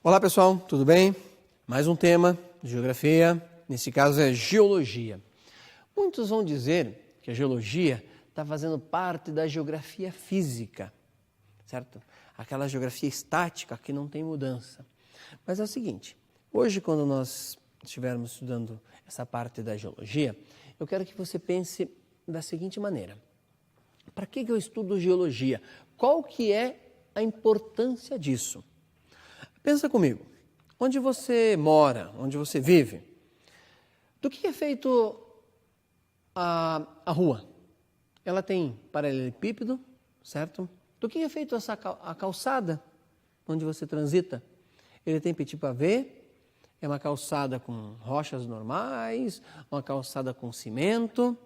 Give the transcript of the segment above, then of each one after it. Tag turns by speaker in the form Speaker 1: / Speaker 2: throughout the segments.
Speaker 1: Olá pessoal, tudo bem? Mais um tema de geografia, nesse caso é geologia. Muitos vão dizer que a geologia está fazendo parte da geografia física, certo? Aquela geografia estática que não tem mudança. Mas é o seguinte, hoje quando nós estivermos estudando essa parte da geologia, eu quero que você pense da seguinte maneira. Para que eu estudo geologia? Qual que é a importância disso? Pensa comigo, onde você mora, onde você vive, do que é feito a rua? Ela tem paralelepípedo, certo? Do que é feito a calçada onde você transita? Ele tem petit pavé, é uma calçada com rochas normais, uma calçada com cimento.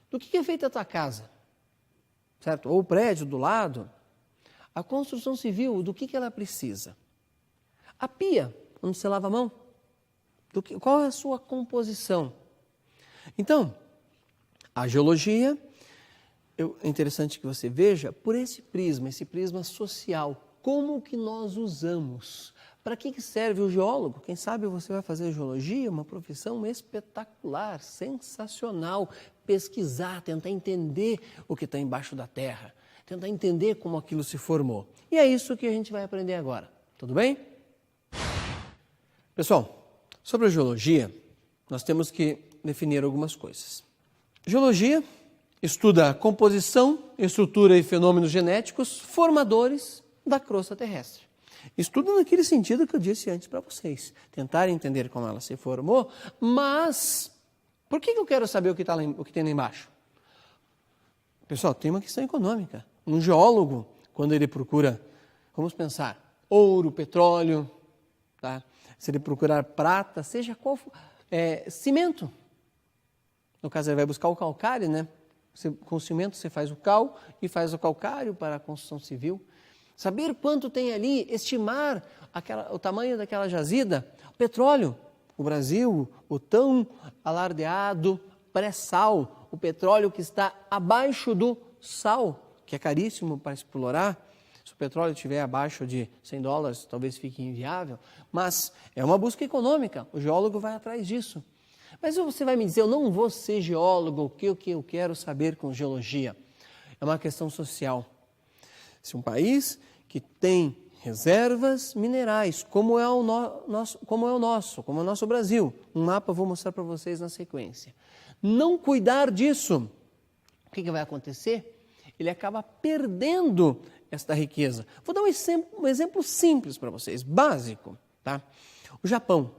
Speaker 1: Do que é feita a tua casa? Certo? Ou o prédio do lado? A construção civil, do que ela precisa? A pia, onde você lava a mão? Qual é a sua composição? Então, a geologia, é interessante que você veja por esse prisma social, como que nós usamos. Para que serve o geólogo? Quem sabe você vai fazer geologia, uma profissão espetacular, sensacional, pesquisar, tentar entender o que está embaixo da terra, tentar entender como aquilo se formou. E é isso que a gente vai aprender agora, tudo bem? Pessoal, sobre a geologia, nós temos que definir algumas coisas. Geologia estuda a composição, estrutura e fenômenos genéticos formadores da crosta terrestre. Estuda naquele sentido que eu disse antes para vocês, tentar entender como ela se formou, mas por que eu quero saber o que tem lá embaixo? Pessoal, tem uma questão econômica. Um geólogo, quando ele procura, vamos pensar, ouro, petróleo, tá? Se ele procurar prata, seja qual for, cimento. No caso, ele vai buscar o calcário, né? Com o cimento você faz o cal e faz o calcário para a construção civil. Saber quanto tem ali, estimar o tamanho daquela jazida, o petróleo. O Brasil, o tão alardeado pré-sal, o petróleo que está abaixo do sal, que é caríssimo para explorar. Se o petróleo estiver abaixo de $100, talvez fique inviável, mas é uma busca econômica, o geólogo vai atrás disso. Mas você vai me dizer, eu não vou ser geólogo, o que eu quero saber com geologia? É uma questão social. Se um país que tem reservas minerais, como é o nosso Brasil, um mapa eu vou mostrar para vocês na sequência, não cuidar disso, o que vai acontecer? Ele acaba perdendo esta riqueza. Vou dar um exemplo simples para vocês, básico. Tá? O Japão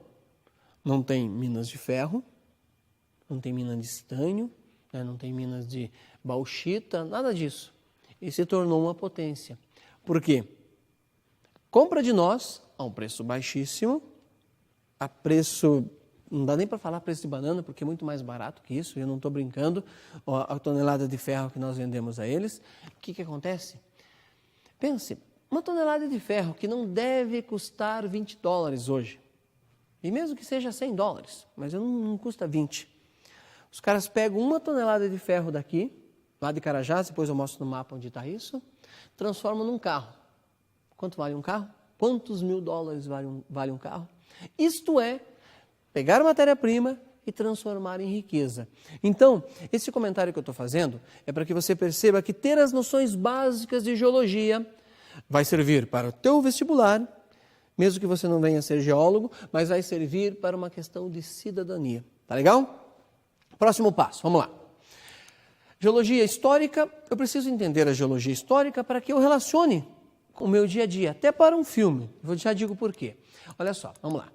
Speaker 1: não tem minas de ferro, não tem minas de estanho, né? Não tem minas de bauxita, nada disso. E se tornou uma potência. Por quê? Compra de nós a um preço baixíssimo, a preço, não dá nem para falar preço de banana, porque é muito mais barato que isso, eu não estou brincando, a tonelada de ferro que nós vendemos a eles. O que acontece? Pense, uma tonelada de ferro que não deve custar $20 hoje, e mesmo que seja $100, mas não custa 20. Os caras pegam uma tonelada de ferro daqui, lá de Carajás, depois eu mostro no mapa onde está isso, transformam num carro. Quanto vale um carro? Quantos $1.000 vale um carro? Isto é, pegar a matéria-prima e transformar em riqueza. Então, esse comentário que eu estou fazendo é para que você perceba que ter as noções básicas de geologia vai servir para o teu vestibular, mesmo que você não venha a ser geólogo, mas vai servir para uma questão de cidadania. Tá legal? Próximo passo, vamos lá. Geologia histórica, eu preciso entender a geologia histórica para que eu relacione com o meu dia a dia, até para um filme. Eu já digo por quê. Olha só, vamos lá.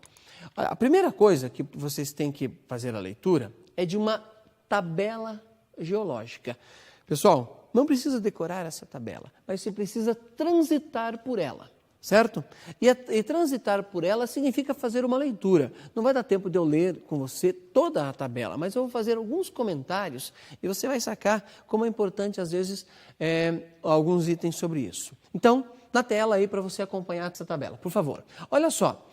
Speaker 1: A primeira coisa que vocês têm que fazer a leitura é de uma tabela geológica. Pessoal, não precisa decorar essa tabela, mas você precisa transitar por ela, certo? E transitar por ela significa fazer uma leitura. Não vai dar tempo de eu ler com você toda a tabela, mas eu vou fazer alguns comentários e você vai sacar como é importante, às vezes, alguns itens sobre isso. Então, na tela aí para você acompanhar essa tabela, por favor. Olha só.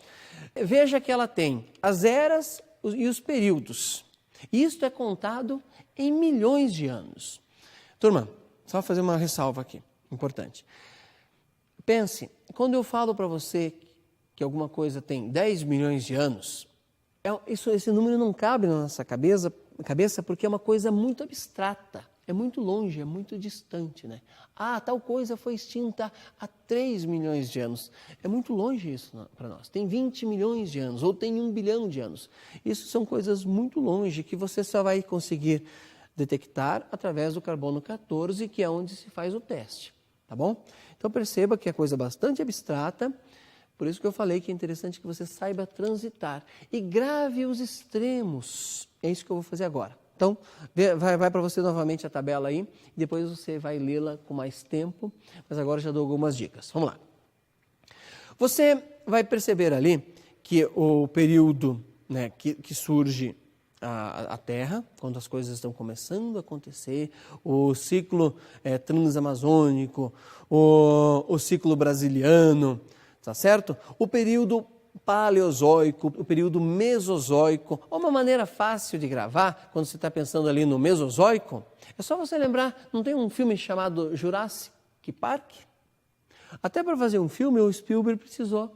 Speaker 1: Veja que ela tem as eras e os períodos. Isto é contado em milhões de anos. Turma, só fazer uma ressalva aqui, importante. Pense, quando eu falo para você que alguma coisa tem 10 milhões de anos, esse número não cabe na nossa cabeça porque é uma coisa muito abstrata, é muito longe, é muito distante, né? Ah, tal coisa foi extinta há 3 milhões de anos. É muito longe isso para nós. Tem 20 milhões de anos ou tem 1 bilhão de anos. Isso são coisas muito longe que você só vai conseguir detectar através do carbono 14, que é onde se faz o teste, tá bom? Então perceba que é coisa bastante abstrata, por isso que eu falei que é interessante que você saiba transitar e grave os extremos. É isso que eu vou fazer agora. Então, vai para você novamente a tabela aí, depois você vai lê-la com mais tempo, mas agora já dou algumas dicas. Vamos lá. Você vai perceber ali que o período, né, que surge a Terra, quando as coisas estão começando a acontecer, o ciclo transamazônico, o ciclo brasiliano, tá certo? O período paleozoico, o período mesozoico. Uma maneira fácil de gravar, quando você está pensando ali no mesozoico, é só você lembrar, não tem um filme chamado Jurassic Park? Até para fazer um filme, o Spielberg precisou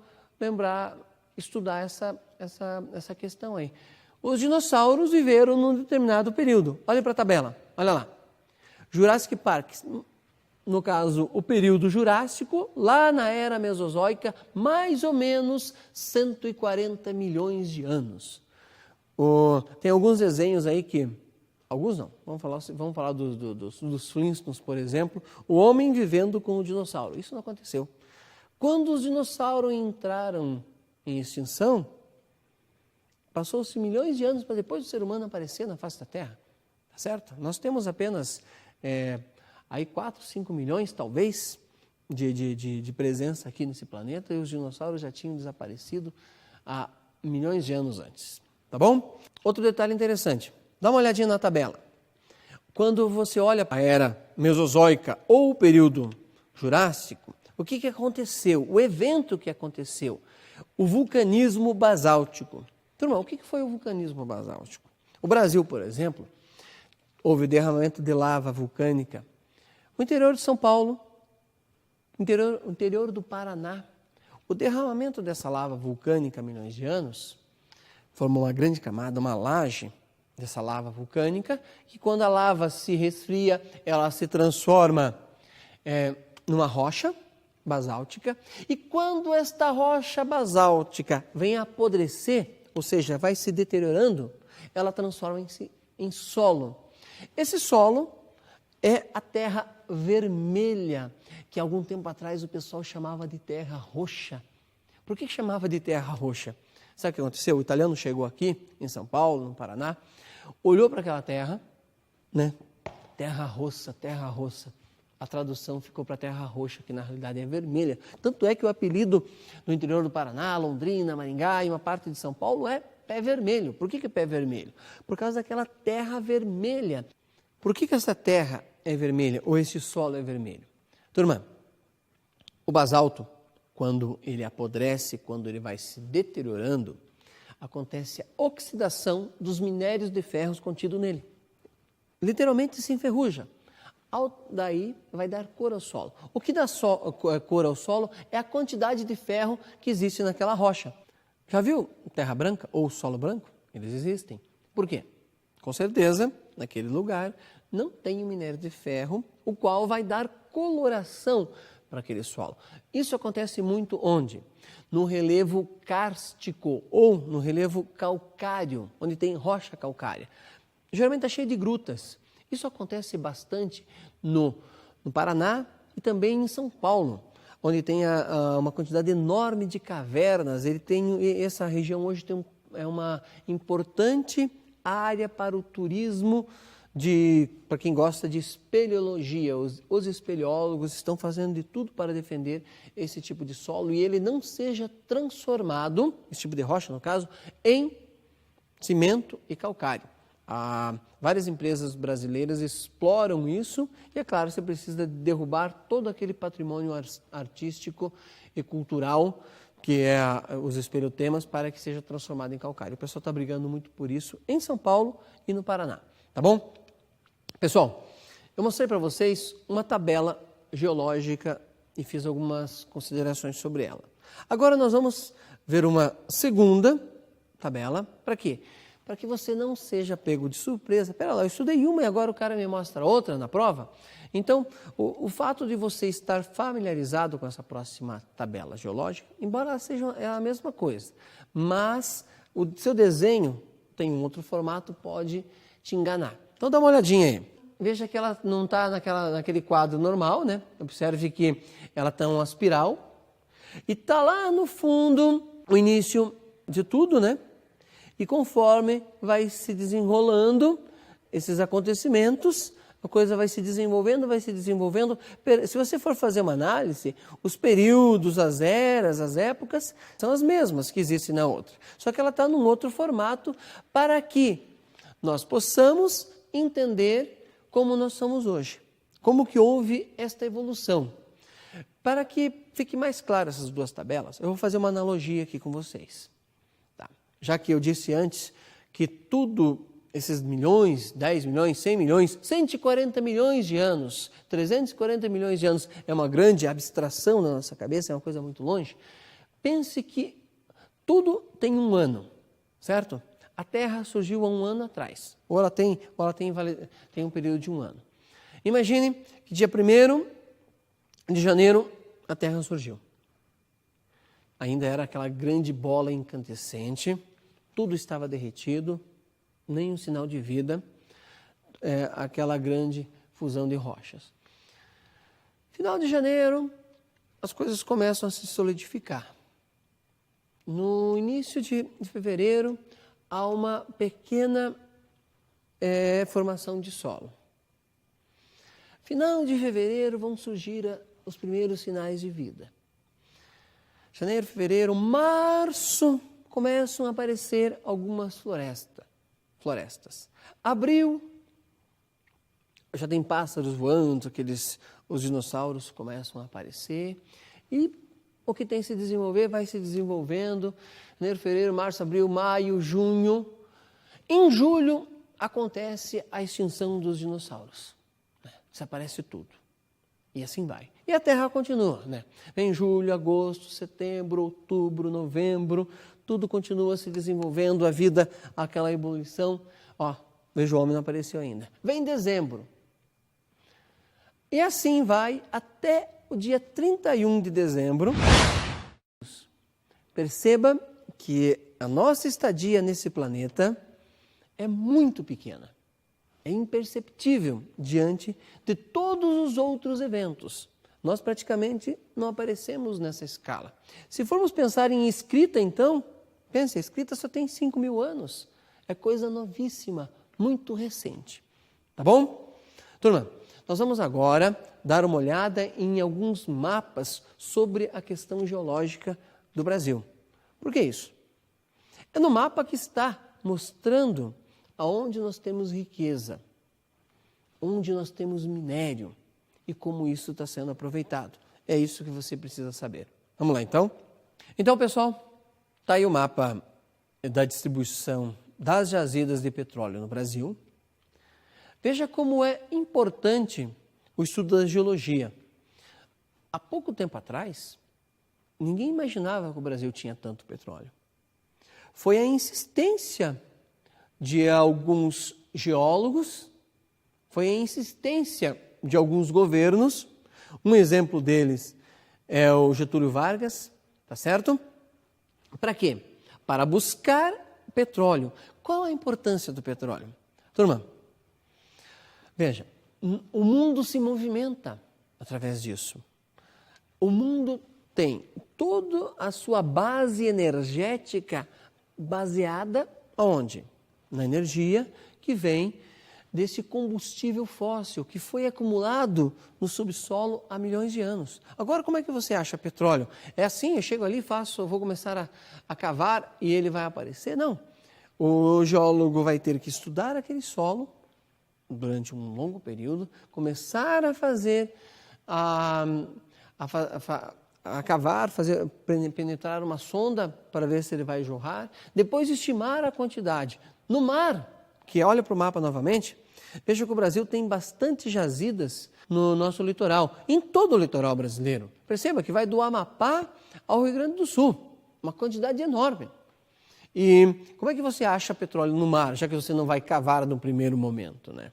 Speaker 1: estudar essa questão aí. Os dinossauros viveram num determinado período. Olha para a tabela, olha lá. Jurassic Park, no caso, o período Jurássico, lá na era Mesozoica, mais ou menos 140 milhões de anos. Tem alguns desenhos aí que... Alguns não, vamos falar dos Flintstones, por exemplo. O homem vivendo com o dinossauro. Isso não aconteceu. Quando os dinossauros entraram em extinção, passou-se milhões de anos para depois do ser humano aparecer na face da Terra. Tá certo? Nós temos apenas... aí 4, 5 milhões, talvez, de presença aqui nesse planeta, e os dinossauros já tinham desaparecido há milhões de anos antes. Tá bom? Outro detalhe interessante, dá uma olhadinha na tabela. Quando você olha para a era Mesozoica ou o período Jurássico, o que aconteceu? O evento que aconteceu? O vulcanismo basáltico. Turma, o que foi o vulcanismo basáltico? O Brasil, por exemplo, houve derramamento de lava vulcânica. O interior de São Paulo, o interior do Paraná, o derramamento dessa lava vulcânica há milhões de anos formou uma grande camada, uma laje dessa lava vulcânica, que quando a lava se resfria, ela se transforma numa rocha basáltica, e quando esta rocha basáltica vem a apodrecer, ou seja, vai se deteriorando, ela transforma-se em solo. Esse solo é a terra vermelha, que algum tempo atrás o pessoal chamava de terra roxa. Por que chamava de terra roxa? Sabe o que aconteceu? O italiano chegou aqui, em São Paulo, no Paraná, olhou para aquela terra, né? Terra roça, terra roça. A tradução ficou para terra roxa, que na realidade é vermelha. Tanto é que o apelido no interior do Paraná, Londrina, Maringá e uma parte de São Paulo é pé vermelho. Por que é pé vermelho? Por causa daquela terra vermelha. Por que essa terra é vermelha ou esse solo é vermelho? Turma, o basalto, quando ele apodrece, quando ele vai se deteriorando, acontece a oxidação dos minérios de ferro contidos nele. Literalmente se enferruja. Daí vai dar cor ao solo. O que dá cor ao solo é a quantidade de ferro que existe naquela rocha. Já viu terra branca ou solo branco? Eles existem. Por quê? Com certeza, naquele lugar não tem o minério de ferro, o qual vai dar coloração para aquele solo. Isso acontece muito onde? No relevo kárstico ou no relevo calcário, onde tem rocha calcária. Geralmente está cheio de grutas. Isso acontece bastante no Paraná e também em São Paulo, onde tem uma quantidade enorme de cavernas. Essa região hoje é uma importante área para o turismo, para quem gosta de espeleologia. Os espeleólogos estão fazendo de tudo para defender esse tipo de solo e ele não seja transformado, esse tipo de rocha no caso, em cimento e calcário. Várias empresas brasileiras exploram isso e, é claro, você precisa derrubar todo aquele patrimônio artístico e cultural que é os espeleotemas para que seja transformado em calcário. O pessoal está brigando muito por isso em São Paulo e no Paraná, tá bom? Pessoal, eu mostrei para vocês uma tabela geológica e fiz algumas considerações sobre ela. Agora nós vamos ver uma segunda tabela. Para quê? Para que você não seja pego de surpresa. Pera lá, eu estudei uma e agora o cara me mostra outra na prova. Então, o fato de você estar familiarizado com essa próxima tabela geológica, embora ela seja a mesma coisa, mas o seu desenho tem um outro formato, pode te enganar. Então dá uma olhadinha aí. Veja que ela não está naquele quadro normal, né? Observe que ela está uma espiral e está lá no fundo o início de tudo, né? E conforme vai se desenrolando esses acontecimentos, a coisa vai se desenvolvendo, vai se desenvolvendo. Se você for fazer uma análise, os períodos, as eras, as épocas, são as mesmas que existem na outra. Só que ela está num outro formato para que nós possamos entender como nós somos hoje. Como que houve esta evolução. Para que fique mais claro essas duas tabelas, eu vou fazer uma analogia aqui com vocês. Tá? Já que eu disse antes que tudo, esses milhões, 10 milhões, 100 milhões, 140 milhões de anos, 340 milhões de anos, é uma grande abstração na nossa cabeça, é uma coisa muito longe. Pense que tudo tem um ano, certo? A Terra surgiu há um ano atrás, ou ela tem um período de um ano. Imagine que dia 1º de janeiro a Terra surgiu. Ainda era aquela grande bola incandescente, tudo estava derretido, nenhum sinal de vida, aquela grande fusão de rochas. Final de janeiro, as coisas começam a se solidificar. No início de fevereiro, há uma pequena formação de solo. Final de fevereiro vão surgir os primeiros sinais de vida. Janeiro, fevereiro, março, começam a aparecer algumas florestas. Abril, já tem pássaros voando, os dinossauros começam a aparecer. E o que tem que se desenvolver vai se desenvolvendo. Janeiro, fevereiro, março, abril, maio, junho. Em julho acontece a extinção dos dinossauros. Desaparece tudo. E assim vai. E a Terra continua, né? Vem julho, agosto, setembro, outubro, novembro, tudo continua se desenvolvendo, a vida, aquela ebulição. Veja, o homem não apareceu ainda. Vem dezembro. E assim vai até o dia 31 de dezembro. Perceba que a nossa estadia nesse planeta é muito pequena. É imperceptível diante de todos os outros eventos. Nós praticamente não aparecemos nessa escala. Se formos pensar em escrita, então, pense, a escrita só tem 5.000 anos. É coisa novíssima, muito recente. Tá bom? Turma, nós vamos agora dar uma olhada em alguns mapas sobre a questão geológica do Brasil. Por que isso? É no mapa que está mostrando aonde nós temos riqueza, onde nós temos minério e como isso está sendo aproveitado. É isso que você precisa saber. Vamos lá, então? Então, pessoal, está aí o mapa da distribuição das jazidas de petróleo no Brasil. Veja como é importante o estudo da geologia. Há pouco tempo atrás, ninguém imaginava que o Brasil tinha tanto petróleo. Foi a insistência de alguns geólogos, foi a insistência de alguns governos. Um exemplo deles é o Getúlio Vargas, tá certo? Para quê? Para buscar petróleo. Qual a importância do petróleo? Turma, veja, o mundo se movimenta através disso. O mundo tem toda a sua base energética baseada onde? Na energia que vem desse combustível fóssil que foi acumulado no subsolo há milhões de anos. Agora, como é que você acha petróleo? É assim, eu chego ali, vou começar a cavar e ele vai aparecer? Não. O geólogo vai ter que estudar aquele solo durante um longo período, começar a fazer, a cavar, penetrar uma sonda para ver se ele vai jorrar, depois estimar a quantidade. No mar, que olha para o mapa novamente, veja que o Brasil tem bastante jazidas no nosso litoral, em todo o litoral brasileiro. Perceba que vai do Amapá ao Rio Grande do Sul. uma quantidade enorme. E como é que você acha petróleo no mar, já que você não vai cavar no primeiro momento, né?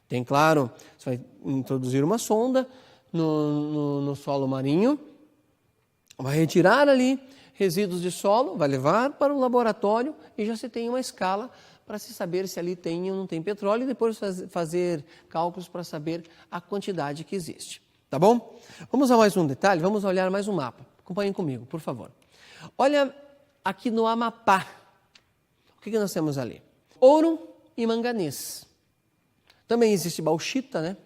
Speaker 1: Tem, claro, você vai introduzir uma sonda no solo marinho, vai retirar ali resíduos de solo, vai levar para o laboratório e já se tem uma escala para se saber se ali tem ou não tem petróleo e depois fazer cálculos para saber a quantidade que existe. Tá bom? Vamos a mais um detalhe, vamos olhar mais um mapa. Acompanhem comigo, por favor. Olha aqui no Amapá. O que nós temos ali? Ouro e manganês. Também existe bauxita, né?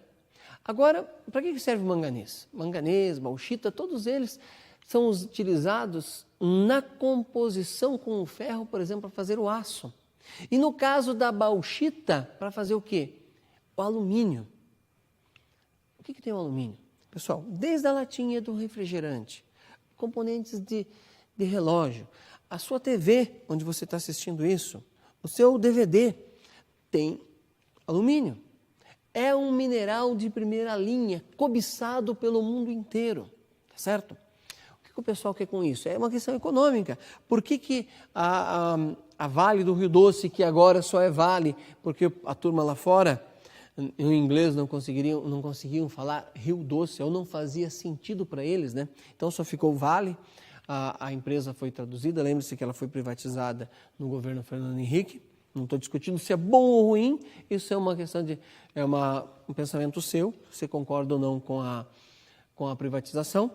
Speaker 1: Agora, para que serve o manganês? Manganês, bauxita, todos eles são utilizados na composição com o ferro, por exemplo, para fazer o aço. E no caso da bauxita, para fazer o quê? O alumínio. O que tem o alumínio? Pessoal, desde a latinha do refrigerante, componentes de relógio, a sua TV, onde você está assistindo isso, o seu DVD, tem alumínio. É um mineral de primeira linha, cobiçado pelo mundo inteiro, tá certo? O que o pessoal quer com isso? É uma questão econômica. Por que a Vale do Rio Doce, que agora só é Vale, porque a turma lá fora, em inglês, não conseguiam falar Rio Doce, ou não fazia sentido para eles, né? Então só ficou Vale, a empresa foi traduzida, lembre-se que ela foi privatizada no governo Fernando Henrique. Não estou discutindo se é bom ou ruim, isso é uma questão um pensamento seu, se você concorda ou não com a privatização.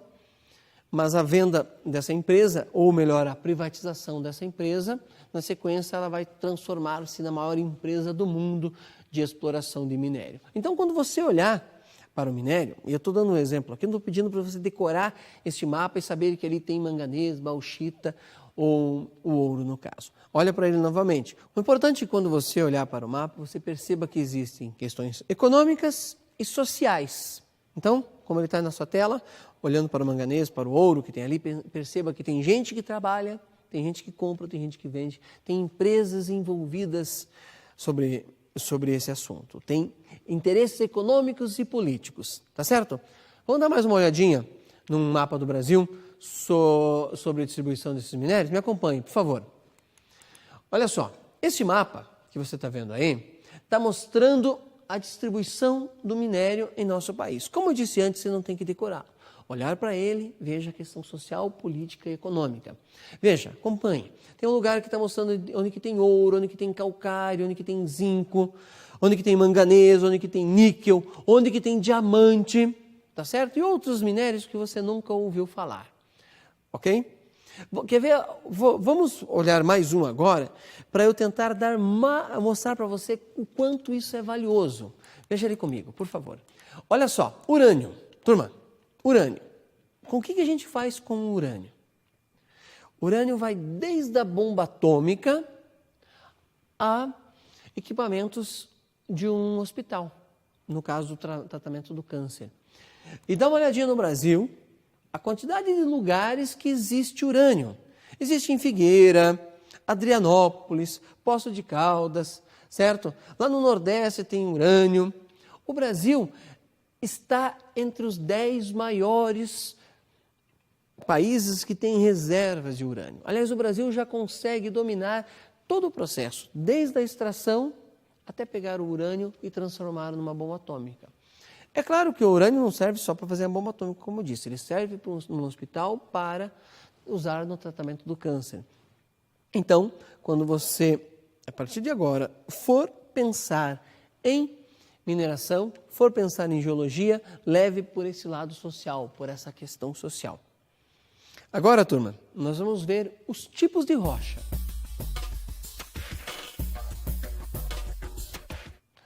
Speaker 1: Mas a venda dessa empresa, ou melhor, a privatização dessa empresa, na sequência ela vai transformar-se na maior empresa do mundo de exploração de minério. Então, quando você olhar para o minério, e eu estou dando um exemplo aqui, não estou pedindo para você decorar este mapa e saber que ali tem manganês, bauxita, ou o ouro no caso. Olha para ele novamente. O importante é quando você olhar para o mapa, você perceba que existem questões econômicas e sociais. Então, como ele está na sua tela, olhando para o manganês, para o ouro que tem ali, perceba que tem gente que trabalha, tem gente que compra, tem gente que vende, tem empresas envolvidas sobre esse assunto. Tem interesses econômicos e políticos, tá certo? Vamos dar mais uma olhadinha num mapa do Brasil sobre a distribuição desses minérios? Me acompanhe, por favor. Olha só, esse mapa que você está vendo aí está mostrando a distribuição do minério em nosso país. Como eu disse antes, você não tem que decorar. Olhar para ele, veja a questão social, política e econômica. Veja, acompanhe. Tem um lugar que está mostrando onde que tem ouro, onde que tem calcário, onde que tem zinco, onde que tem manganês, onde que tem níquel, onde que tem diamante, tá certo? E outros minérios que você nunca ouviu falar. Ok? Quer ver? Vamos olhar mais um agora, para eu tentar mostrar para você o quanto isso é valioso. Veja ali comigo, por favor. Olha só, urânio. Turma, urânio. Com o que a gente faz com o urânio? O urânio vai desde a bomba atômica a equipamentos de um hospital, no caso do tratamento do câncer. E dá uma olhadinha no Brasil, a quantidade de lugares que existe urânio. Existe em Figueira, Adrianópolis, Poço de Caldas, certo? Lá no Nordeste tem urânio. O Brasil está entre os 10 maiores países que têm reservas de urânio. Aliás, o Brasil já consegue dominar todo o processo, desde a extração até pegar o urânio e transformá-lo numa bomba atômica. É claro que o urânio não serve só para fazer a bomba atômica, como eu disse, ele serve no hospital para usar no tratamento do câncer. Então, quando você, a partir de agora, for pensar em mineração, for pensar em geologia, leve por esse lado social, por essa questão social. Agora, turma, nós vamos ver os tipos de rocha.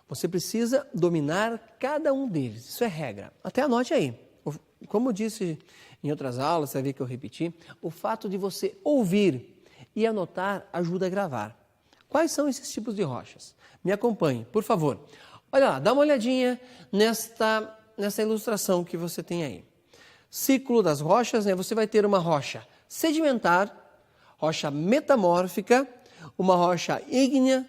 Speaker 1: Você precisa dominar cada um deles, isso é regra. Até anote aí. Como eu disse em outras aulas, você vai ver que eu repeti, o fato de você ouvir e anotar ajuda a gravar. Quais são esses tipos de rochas? Me acompanhe, por favor. Olha lá, dá uma olhadinha nessa ilustração que você tem aí. Ciclo das rochas, né? Você vai ter uma rocha sedimentar, rocha metamórfica, uma rocha ígnea,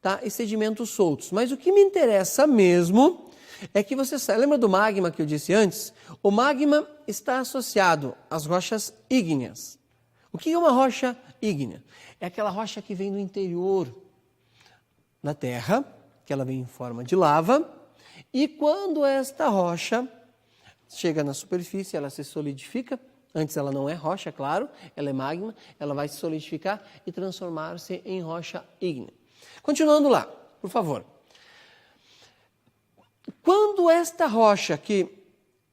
Speaker 1: tá? E sedimentos soltos. Mas o que me interessa mesmo é que você saiba, lembra do magma que eu disse antes? O magma está associado às rochas ígneas. O que é uma rocha ígnea? É aquela rocha que vem do interior da terra, que ela vem em forma de lava, e quando esta rocha chega na superfície, ela se solidifica. Antes ela não é rocha, claro, ela é magma, ela vai se solidificar e transformar-se em rocha ígnea. Continuando lá, por favor. Quando esta rocha,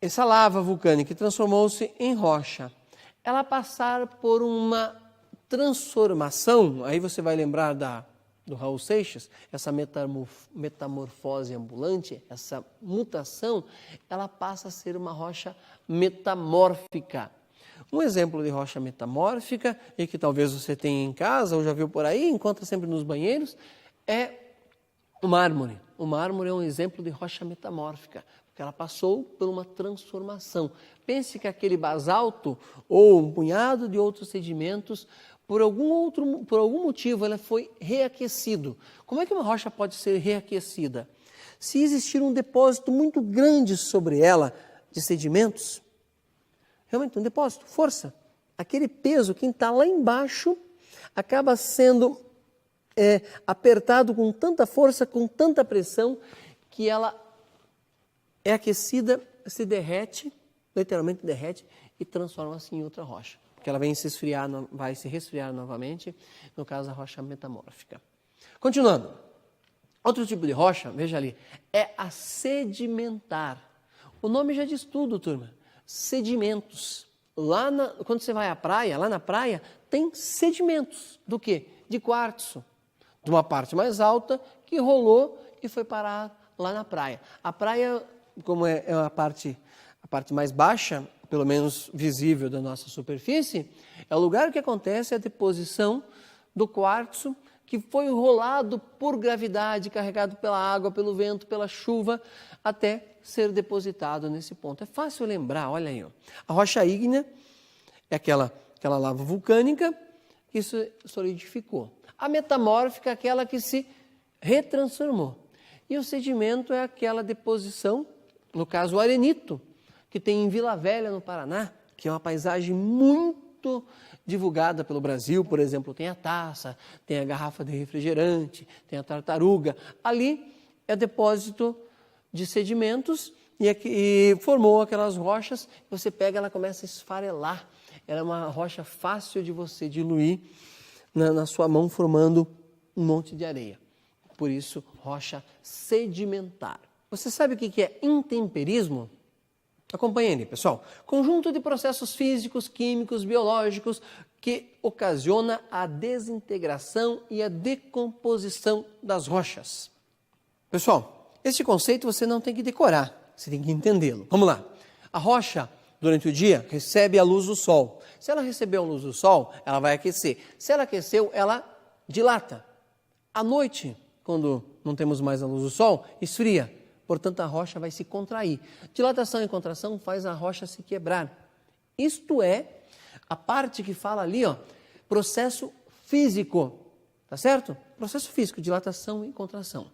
Speaker 1: essa lava vulcânica que transformou-se em rocha, ela passar por uma transformação, aí você vai lembrar do Raul Seixas, essa metamorfose ambulante, essa mutação, ela passa a ser uma rocha metamórfica. Um exemplo de rocha metamórfica, e que talvez você tenha em casa, ou já viu por aí, encontra sempre nos banheiros, é o mármore. O mármore é um exemplo de rocha metamórfica, porque ela passou por uma transformação. Pense que aquele basalto, ou um punhado de outros sedimentos, por algum motivo, ela foi reaquecido. Como é que uma rocha pode ser reaquecida? Se existir um depósito muito grande sobre ela de sedimentos, realmente um depósito, força. Aquele peso, quem está lá embaixo, acaba sendo apertado com tanta força, com tanta pressão, que ela é aquecida, se derrete, literalmente derrete, e transforma-se em outra rocha. Porque ela vai se resfriar novamente, no caso a rocha metamórfica. Continuando. Outro tipo de rocha, veja ali, é a sedimentar. O nome já diz tudo, turma. Sedimentos. Quando você vai à praia, lá na praia, tem sedimentos. Do quê? De quartzo. De uma parte mais alta que rolou e foi parar lá na praia. A praia, como é a parte mais baixa, pelo menos visível da nossa superfície, é o lugar que acontece a deposição do quartzo que foi rolado por gravidade, carregado pela água, pelo vento, pela chuva, até ser depositado nesse ponto. É fácil lembrar, olha aí. Ó. A rocha ígnea é aquela lava vulcânica que se solidificou. A metamórfica é aquela que se retransformou. E o sedimento é aquela deposição, no caso o arenito, que tem em Vila Velha, no Paraná, que é uma paisagem muito divulgada pelo Brasil. Por exemplo, tem a taça, tem a garrafa de refrigerante, tem a tartaruga. Ali é depósito de sedimentos e formou aquelas rochas. Você pega, ela começa a esfarelar. Ela é uma rocha fácil de você diluir na sua mão, formando um monte de areia. Por isso, rocha sedimentar. Você sabe o que é intemperismo? Acompanhe aí, pessoal. Conjunto de processos físicos, químicos, biológicos que ocasiona a desintegração e a decomposição das rochas. Pessoal, este conceito você não tem que decorar, você tem que entendê-lo. Vamos lá. A rocha, durante o dia, recebe a luz do sol. Se ela recebeu a luz do sol, ela vai aquecer. Se ela aqueceu, ela dilata. À noite, quando não temos mais a luz do sol, esfria. Portanto, a rocha vai se contrair. Dilatação e contração faz a rocha se quebrar. Isto é a parte que fala ali, ó, processo físico. Tá certo? Processo físico, dilatação e contração.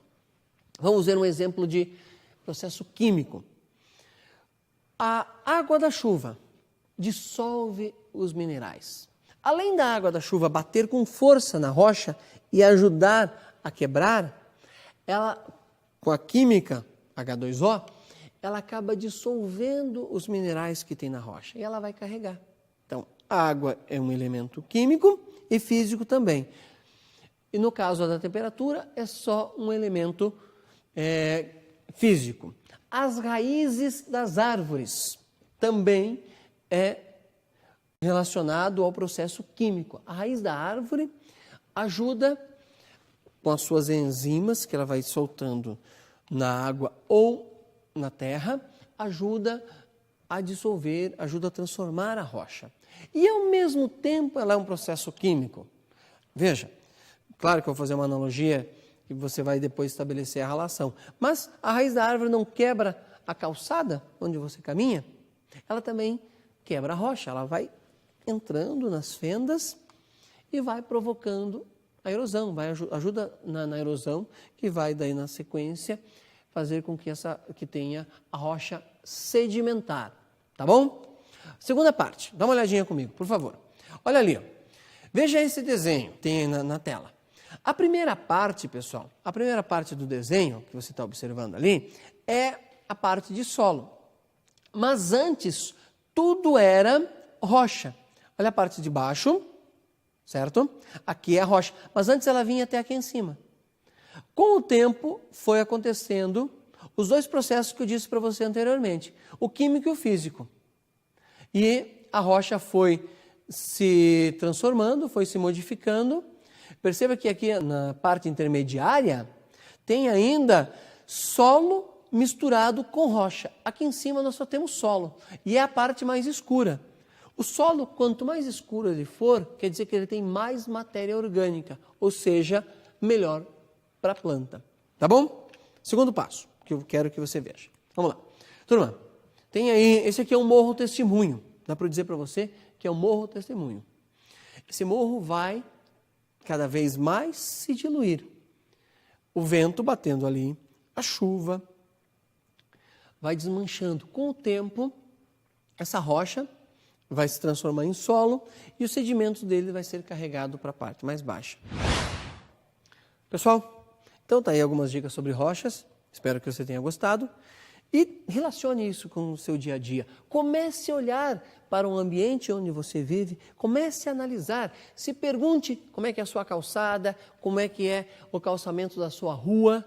Speaker 1: Vamos ver um exemplo de processo químico. A água da chuva dissolve os minerais. Além da água da chuva bater com força na rocha e ajudar a quebrar, ela, com a química H2O, ela acaba dissolvendo os minerais que tem na rocha e ela vai carregar. Então, a água é um elemento químico e físico também. E no caso da temperatura, é só um elemento físico. As raízes das árvores também é relacionado ao processo químico. A raiz da árvore ajuda, com as suas enzimas, que ela vai soltando na água ou na terra, ajuda a dissolver, ajuda a transformar a rocha. E, ao mesmo tempo, ela é um processo químico. Veja, claro que eu vou fazer uma analogia e você vai depois estabelecer a relação. Mas a raiz da árvore não quebra a calçada onde você caminha, ela também quebra a rocha, ela vai entrando nas fendas e vai provocando a erosão, ajuda na erosão, que vai daí na sequência fazer com que tenha a rocha sedimentar, tá bom? Segunda parte, dá uma olhadinha comigo, por favor. Olha ali, ó. Veja esse desenho, tem aí na tela. A primeira parte, pessoal, a primeira parte do desenho que você está observando ali é a parte de solo. Mas antes, tudo era rocha. Olha a parte de baixo, certo? Aqui é a rocha, mas antes ela vinha até aqui em cima. Com o tempo, foi acontecendo os dois processos que eu disse para você anteriormente, o químico e o físico. E a rocha foi se transformando, foi se modificando. Perceba que aqui na parte intermediária tem ainda solo misturado com rocha. Aqui em cima nós só temos solo e é a parte mais escura. O solo, quanto mais escuro ele for, quer dizer que ele tem mais matéria orgânica, ou seja, melhor para a planta. Tá bom? Segundo passo que eu quero que você veja. Vamos lá. Turma, tem aí, esse aqui é um morro testemunho. Dá para dizer para você que é um morro testemunho. Esse morro vai cada vez mais se diluir. O vento batendo ali, a chuva vai desmanchando. Com o tempo, essa rocha vai se transformar em solo e o sedimento dele vai ser carregado para a parte mais baixa. Pessoal, então tá aí algumas dicas sobre rochas. Espero que você tenha gostado. E relacione isso com o seu dia a dia. Comece a olhar para o ambiente onde você vive, comece a analisar. Se pergunte como é que é a sua calçada, como é que é o calçamento da sua rua.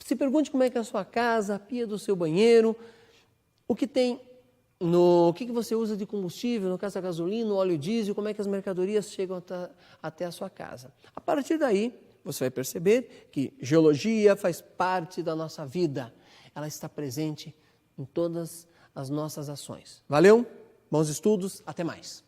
Speaker 1: Se pergunte como é que é a sua casa, a pia do seu banheiro, o que tem o que você usa de combustível, no caso a gasolina, o óleo diesel, como é que as mercadorias chegam até a sua casa. A partir daí, você vai perceber que geologia faz parte da nossa vida. Ela está presente em todas as nossas ações. Valeu? Bons estudos, até mais.